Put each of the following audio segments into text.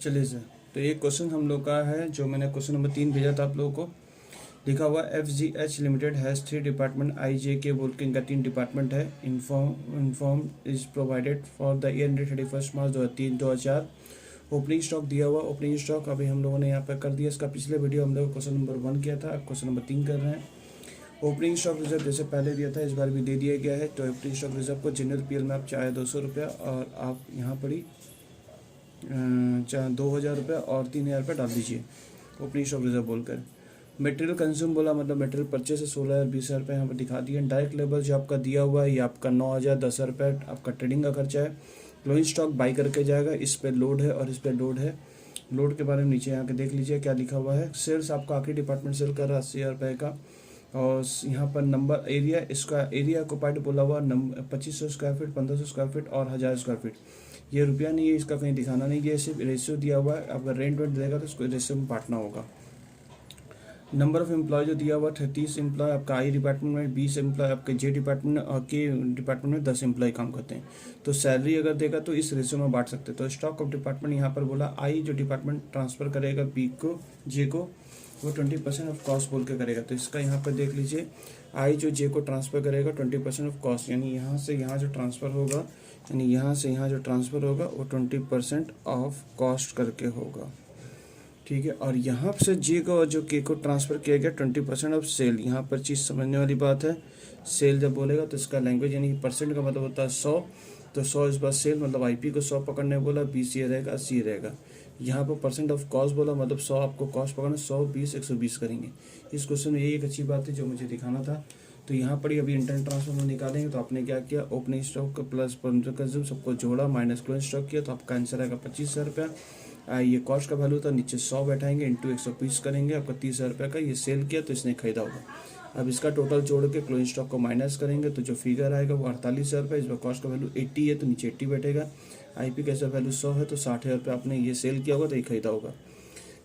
चलिए सर, तो ये क्वेश्चन हम लोग का है जो मैंने क्वेश्चन नंबर 3 भेजा था आप लोगों को। लिखा हुआ FGH limited has 3 department IJK बोल के इनका 3 डिपार्टमेंट है। Inform is provided for the year 31 March 2004। Opening stock दिया हुआ, ओपनिंग स्टॉक अभी हम लोगों ने यहाँ पर कर दिया। इसका पिछले वीडियो हम लोग क्वेश्चन नंबर 1 किया था, अब क्वेश्चन नंबर 3 कर रहे हैं। ओपनिंग स्टॉक रिजर्व जैसे पहले दिया था इस बार भी दे दिया गया है। तो ओपनिंग स्टॉक रिजर्व को जनरल PL में आप चाहे 200 रुपया और आप यहाँ पर ही चाहे 2000 रुपये और 3000 रुपये डाल दीजिए ओपनिंग स्टॉक रिजर्व बोलकर। मटेरियल कंज्यूम बोला मतलब मटेरियल परचेस से 16,000 20,000 रुपये यहाँ पर दिखा दिए। डायरेक्ट लेबर जो आपका दिया हुआ है ये आपका 9,000 10,000 रुपये आपका ट्रेडिंग का खर्चा है। क्लोजिंग स्टॉक बाई करके जाएगा, इस पर लोड है और इस पर लोड है। लोड के बारे में नीचे यहाँ के देख लीजिए क्या लिखा हुआ है। सेल्स आपका आखिरी डिपार्टमेंट सेल कर रहा है 80,000 रुपये का। और यहाँ पर नंबर एरिया, इसका एरिया ऑक्युपाइड बोला हुआ 2500 स्क्वायर फीट, 1500 स्क्वायर फीट और 1000 स्क्वायर फीट। ये रुपया नहीं है, इसका कहीं दिखाना नहीं, ये सिर्फ रेशियो दिया हुआ है। अगर रेंट वेंट देगा तो उसको रेशियो में बांटना होगा। नंबर ऑफ एम्प्लॉय जो दिया हुआ 30 एम्प्लॉय आपका आई डिपार्टमेंट में, 20 एम्प्लॉय आपके जे डिपार्टमेंट और के डिपार्टमेंट में 10 एम्प्लॉय काम करते हैं। तो सैलरी अगर देगा तो इस रेशियो में बांट सकते हैं। तो स्टॉक ऑफ डिपार्टमेंट यहाँ पर बोला आई जो डिपार्टमेंट ट्रांसफर करेगा बी को जे को, वो 20% ऑफ कॉस्ट बोल के करेगा। तो इसका यहाँ पर देख लीजिए, आई जो जे को ट्रांसफर करेगा 20% ऑफ कॉस्ट, यानी यहाँ से यहाँ जो ट्रांसफ़र होगा, यानी यहाँ से यहाँ जो ट्रांसफ़र होगा वो 20% ऑफ कॉस्ट करके होगा। ठीक है। और यहाँ से जे को जो के को ट्रांसफ़र किया गया 20% ऑफ सेल। यहाँ पर चीज़ समझने वाली बात है, सेल जब बोलेगा तो इसका लैंग्वेज यानी कि परसेंट का मतलब होता है 100। तो 100 इस बार सेल मतलब IP को 100 पकड़ने बोला, 20 ये रहेगा, 80 रहेगा। यहाँ पर परसेंट ऑफ कॉस्ट बोला मतलब 100 आपको कॉस्ट पकड़ना, 100 20 120 करेंगे। इस क्वेश्चन में यही एक अच्छी बात है जो मुझे दिखाना था। तो यहाँ पर ही अभी इंटरनल ट्रांसफर में निकालेंगे तो आपने क्या किया, ओपनिंग स्टॉक प्लस कंज्यूम सबको जोड़ा, माइनस क्लोजिंग स्टॉक किया, तो आपका आंसर आएगा 25,000 रुपया। ये कॉस्ट का वैल्यू था, नीचे 100 बैठाएंगे, इंटू 120 करेंगे, आपका 30,000 रुपये का ये सेल किया तो इसने खरीदा होगा। अब इसका टोटल जोड़ के क्लोजिंग स्टॉक को माइनस करेंगे तो जो फिगर आएगा वो 48,000 रुपये। इस बार कॉस्ट का वैल्यू 80 है तो नीचे 80 बैठेगा। IP का ऐसा वैल्यू 100 है तो 60,000 रुपये आपने ये सेल किया होगा तो ये खरीदा होगा।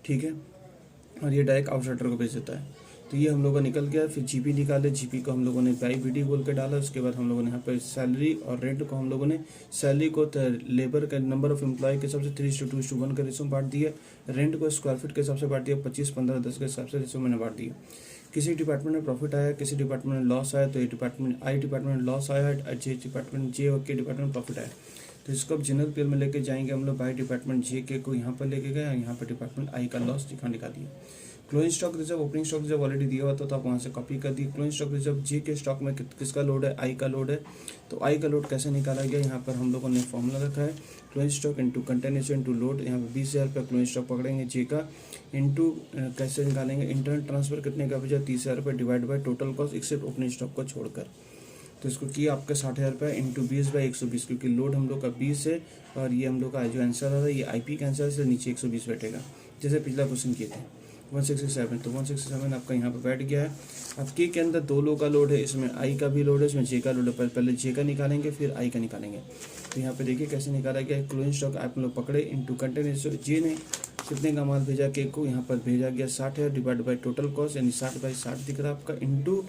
ठीक है। और ये डायरेक्ट आउटसाइडर को बेच देता है। तो ये हम लोगों का निकल गया। फिर GP निकाले, GP को हम लोगों ने BD बोल के डाला। उसके बाद हम लोगों ने यहाँ पर सैलरी और रेंट को हम लोगों ने सैलरी को लेबर का नंबर ऑफ एम्प्लॉय के हिसाब से 3:2:1 के रेशो में बांट दिया। रेंट को स्क्वायर फीट के हिसाब से बांट दिया, 25 15 10 के हिसाब से रेशो मैंने बांट दिया। किसी डिपार्टमेंट में प्रॉफिट आया, किसी डिपार्टमेंट में लॉस आया, तो ये डिपार्टमेंट आई डिपार्टमेंट में लॉस आया, जे डिपार्टमेंट जे और के डिपार्टमेंट में प्रॉफिट आया। तो इसको अब जनरल PL में लेके जाएंगे हम लोग। बाई डिपार्टमेंट जे के को यहाँ पर लेके गए और यहाँ पर डिपार्टमेंट आई का लॉस दिखा दिया। Closing stock reserve, opening stock reserve already दिया हुआ था तो आप वहाँ से कॉपी कर दी। क्लोजिंग स्टॉक रिजर्व जे के स्टॉक में किसका लोड है, आई का लोड है। तो आई का लोड कैसे निकाला गया, यहाँ पर हम लोगों ने फॉर्मूला रखा है, closing stock into container into load. यहाँ पर 20,000 रुपये क्लोजिंग स्टॉक पकड़ेंगे जे का, इंटू कैसे निकालेंगे, इंटरनल ट्रांसफर कितने का भेजा 30,000 रुपये divide by total cost except opening stock को छोड़कर। तो इसको किया आपका 60,000 रुपये इंटू 20/120, क्योंकि लोड हम लोग का 20 है और ये हम लोग का जो आंसर आ रहा है ये IP का आंसर से नीचे 120 बैठेगा, जैसे पिछला क्वेश्चन किए थे 167। तो 167 आपका यहाँ पर बैठ गया है। अब के अंदर 2 लोग का लोड है, इसमें आई का भी लोड है, इसमें जे का लोड है। पहले जे का निकालेंगे फिर आई का निकालेंगे। तो यहाँ पे देखिए कैसे निकाला गया। क्लोजिंग स्टॉक आप लोग पकड़े इंटू कंटेनर, जे ने कितने का माल भेजा के को, यहाँ पर भेजा गया 60,000 डिवाइड बाई टोटल कॉस्ट, यानी 60/60 दिख रहा है आपका, इंटू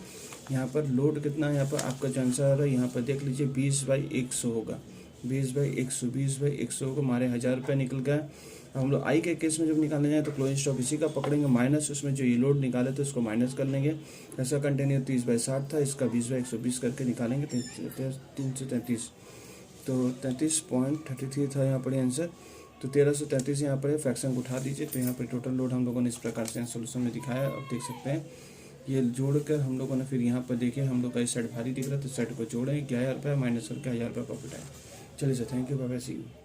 यहाँ पर लोड कितना है, यहाँ पर आपका जो आंसर आ रहा है यहाँ पर देख लीजिए 20/100 होगा, 20/100 होगा, हमारे 1000 रुपये निकल गया। अब हम लोग आई के केस में जब निकालने जाए तो क्लोजिंग स्टॉक इसी का पकड़ेंगे, माइनस उसमें जो ये लोड निकाले तो इसको माइनस कर लेंगे। ऐसा कंटेनर 30/60 था, इसका 20/120 करके निकालेंगे 333। तो 33.33 था यहाँ पर आंसर। तो 1333 यहाँ पर फ्रैक्शन उठा दीजिए। तो यहाँ पर टोटल लोड हम लोगों ने इस प्रकार से सोल्यूशन में दिखाया, आप देख सकते हैं। ये जोड़कर हम लोगों ने फिर यहाँ पर देखें, हम लोग का इस साइड भारी दिख रहा है तो साइड को जोड़ें, 11,000 रुपये माइनस करके 1000 रुपये प्रॉफिट आया। चलिए sir, thank you, bye bye, see you.